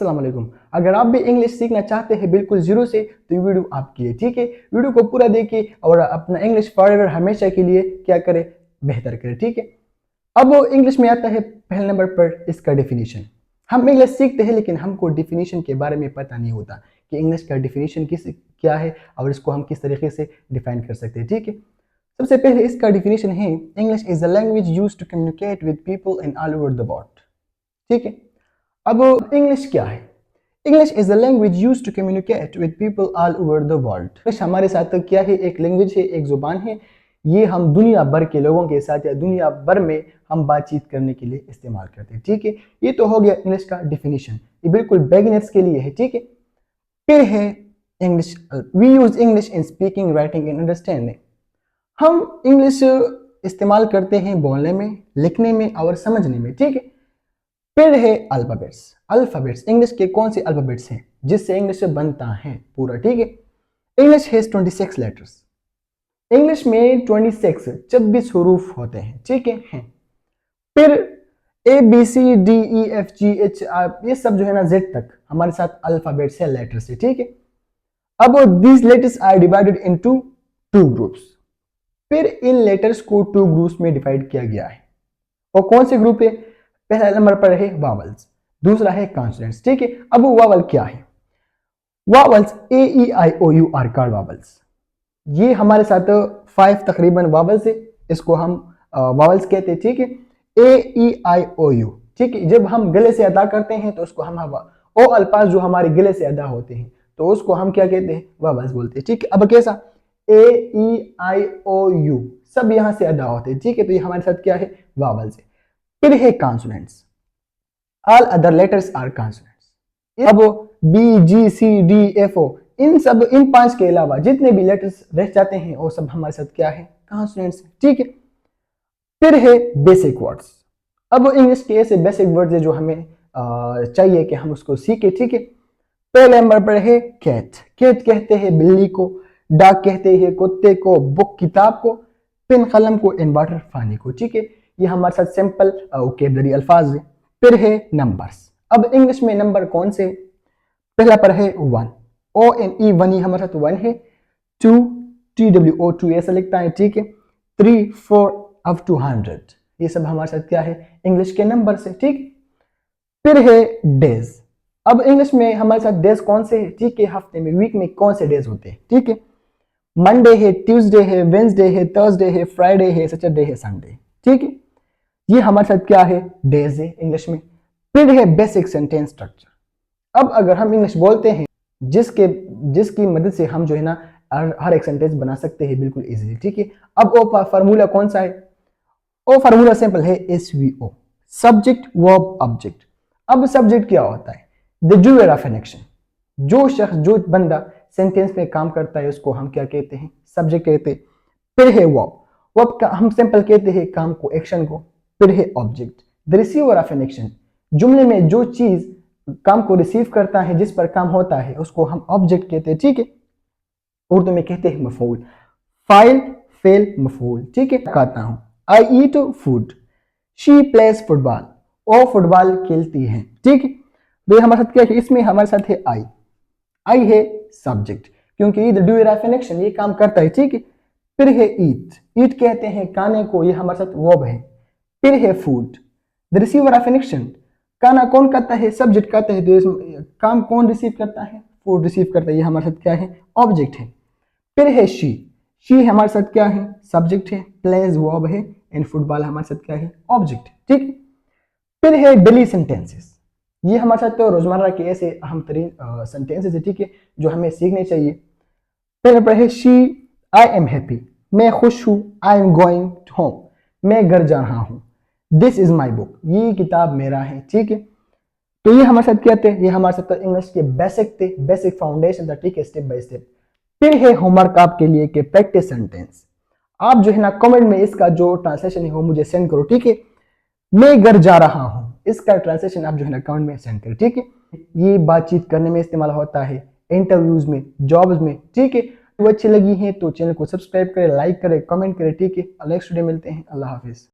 अस्सलाम वालेकुम। अगर आप भी इंग्लिश सीखना चाहते हैं बिल्कुल जीरो से तो ये वीडियो आपके लिए, ठीक है। वीडियो को पूरा देखिए और अपना इंग्लिश फॉरएवर हमेशा के लिए क्या करें, बेहतर करें, ठीक है। अब इंग्लिश में आता है पहले नंबर पर इसका डेफिनेशन। हम इंग्लिश सीखते हैं लेकिन हमको डेफिनेशन के बारे में पता नहीं होता कि इंग्लिश का डेफिनेशन क्या है और इसको हम किस तरीके से डिफाइन कर सकते हैं, ठीक है। सबसे पहले इसका डेफिनेशन है, English is the language used to communicate with people in all over the world, ठीक है। अब इंग्लिश क्या है? English is a language used to communicate with people all over the world. English हमारे साथ तो क्या है, एक लैंग्वेज है, एक जुबान है। ये हम दुनिया भर के लोगों के साथ या दुनिया भर में हम बातचीत करने के लिए इस्तेमाल करते हैं, ठीक है। ये तो हो गया इंग्लिश का डिफिनीशन, ये बिल्कुल बिगिनर्स के लिए है, ठीक है। फिर है English, we use English in speaking, writing and understanding. हम इंग्लिश इस्तेमाल करते हैं बोलने में, लिखने में और समझने में, ठीक है। फिर है अल्फाबेट्स। अल्फाबेट्स इंग्लिश के कौन से अल्फाबेट्स हैं जिससे इंग्लिश बनता है पूरा, ठीक है। English has 26 letters. इंग्लिश में 26 हरूफ होते हैं, ठीक है। फिर A B C D E F G H R, ये सब जो है ना जेड तक हमारे साथ अल्फाबेट्स है, लेटर्स है, ठीक है। अब these letters are divided into two groups. फिर इन लेटर्स को टू ग्रुप्स में डिवाइड किया गया है। और कौन से ग्रुप है? पहला नंबर पर है वावल्स, दूसरा है कॉन्सोनेंट्स, ठीक है। अब वावल क्या है? Vowels A E I O U are called vowels. ये हमारे साथ 5 तकरीबन वावल्स है, इसको हम वावल्स कहते हैं, ठीक है। ए ई आई ओ यू, ठीक है। जब हम गले से अदा करते हैं तो उसको हम ओ अल्फाज जो हमारे गले से अदा होते हैं तो उसको हम क्या कहते हैं? वावल्स बोलते हैं, ठीक है। अब कैसा? ए ई आई ओ यू सब यहां से अदा होते हैं, ठीक है। तो ये हमारे साथ क्या है? वावल्स है। फिर है consonants. All other letters are consonants. अब B G C D F O, इन 5 के अलावा जितने भी लेटर्स रह जाते हैं वो सब हमारे साथ क्या है? कॉन्सोनेंट्स, ठीक है। फिर है बेसिक वर्ड्स। अब इंग्लिश के ऐसे बेसिक वर्ड्स है जो हमें चाहिए कि हम उसको सीखे, ठीक है। पहले नंबर पर है कैट। कैट कहते हैं बिल्ली को, डॉग कहते हैं कुत्ते को, बुक किताब को, पेन कलम को, इन्वर्टर पानी को, ठीक है। ये हमारे साथ सिंपल वोकैबुलरी अल्फाज है। फिर है नंबर्स। अब इंग्लिश में नंबर कौन से? पहला पर है 1, ओ एन ई, 1 ही हमारे साथ 1 है। 2, टी डब्ल्यू ओ 2 ऐसा लिखता है, ठीक है। 3, 4 अप टू 100, ये सब हमारे साथ क्या है? इंग्लिश के नंबर से, ठीक। फिर है डेज। अब इंग्लिश में हमारे साथ डेज कौन से है? ठीक है, हफ्ते में, वीक में कौन से डेज होते हैं, ठीक है। मंडे है, ट्यूसडे है, वेंसडे है, थर्सडे है, फ्राइडे है, सैटरडे है, संडे, ठीक है। ये हमारे साथ क्या है? डेज है इंग्लिश में। फिर है बेसिक सेंटेंस स्ट्रक्चर। अब अगर हम इंग्लिश बोलते हैं जिसकी मदद से हम जो है ना हर एक सेंटेंस बना सकते हैं बिल्कुल इजीली, ठीक है। अब वो फार्मूला कौन सा है? वो फार्मूला सिंपल है, SVO, सब्जेक्ट वर्ब ऑब्जेक्ट। अब सब्जेक्ट क्या होता है? The doer of an action. जो शख्स, जो बंदा सेंटेंस में काम करता है उसको हम क्या कहते हैं? सब्जेक्ट कहते हैं। फिर है वर्ब। वर्ब का हम सिंपल कहते हैं काम को, एक्शन को। फिर है object, the receiver of an action. जुमले में जो चीज काम को रिसीव करता है, जिस पर काम होता है, उसको हम ऑब्जेक्ट कहते हैं, ठीक है। उर्दू में कहते हैं मफूल, फाइल, फेल, मफूल, ठीक है। कहता हूं I eat food, she plays football, वो फुटबॉल खेलती है, ठीक है। तो ये हमारे साथ क्या है? इसमें हमारे साथ है आई। आई है सब्जेक्ट क्योंकि Eid do of an action, ये काम करता है, ठीक है। फिर है ईट। ईट कहते हैं खाने को, ये हमारे साथ वर्ब है। फिर है food, the receiver of an action. खाना कौन करता है? सब्जेक्ट करता है। तो काम कौन रिसीव करता है? फूड रिसीव करता है, ये हमारे साथ क्या है? ऑब्जेक्ट है। फिर है शी हमारे साथ क्या है? सब्जेक्ट है। प्लेज वर्ब है एंड फुटबॉल हमारे साथ क्या है? ऑब्जेक्ट, ठीक। फिर है डेली सेंटेंसेस। ये हमारे साथ तो रोजमर्रा के ऐसे अहम तरीन सेंटेंसेस है, ठीक है, जो हमें सीखने चाहिए। पहले पर है शी, आई एम हैप्पी, मैं खुश हूं। आई एम गोइंग होम, मैं घर जा रहा हूं। दिस इज माई बुक, ये किताब मेरा है, ठीक है। तो ये हमारे साथ क्या थे? ये हमारे साथ इंग्लिश के बेसिक थे, बेसिक फाउंडेशन था, ठीक है, स्टेप बाय स्टेप। फिर है होमवर्क आपके लिए के प्रैक्टिस सेंटेंस। आप जो है ना कमेंट में इसका जो ट्रांसलेशन है वो मुझे सेंड करो, ठीक है। मैं घर जा रहा हूं, इसका ट्रांसलेशन आप जो है ना कमेंट में सेंड करो, ठीक है। ये बातचीत करने में इस्तेमाल होता है, इंटरव्यूज में, जॉब्स में, ठीक है। तो अच्छी लगी है तो चैनल को सब्सक्राइब करें, लाइक करें, कमेंट करें, ठीक है। नेक्स्ट वीडियो मिलते हैं। अल्लाह हाफिज।